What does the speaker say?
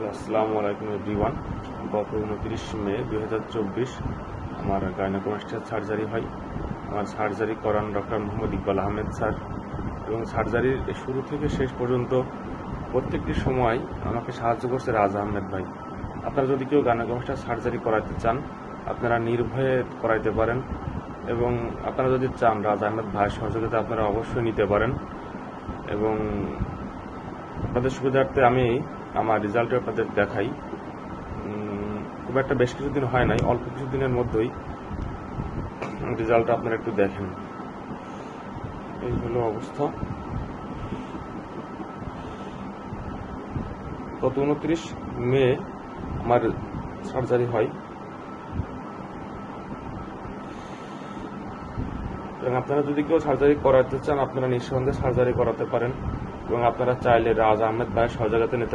Hello, আসসালামু আলাইকুম everyone. গত 29 মে 2024 আমার গাইনোকোমাস্টিয়ার সার্জারি হয়। আমার সার্জারি করান ডক্টর মোহাম্মদ ইকবাল আহমেদ স্যার, এবং সার্জারির শুরু থেকে শেষ পর্যন্ত প্রত্যেকটি সময় আমাকে সাহায্য করছে রাজ আহমেদ ভাই। আপনারা যদি কেউ গাইনোকোমাস্টিয়ার সার্জারি করাতে চান, আপনারা নির্ভয়ে করাইতে পারেন, এবং আপনারা যদি চান রাজ আহমেদ ভাইয়ের সহযোগিতা আপনারা অবশ্যই নিতে পারেন। এবং আপনাদের সুবিধার্থে আমি আমার রেজাল্টে আপনাদের দেখাই। খুব একটা বেশ কিছুদিন হয় নাই, অল্প কিছুদিনের মধ্যেই রেজাল্টটা আপনারা একটু দেখেন। এই হলো অবস্থা। গত 29 মে আমার সার্জারি হয়, এবং আপনারা যদি কেউ সার্জারি করাতে চান আপনারা নিঃসন্দেহে সার্জারি করাতে পারেন, এবং আপনারা চাইলে রাজ আহমেদ ভাইয়ের সহযোগিতা নিতে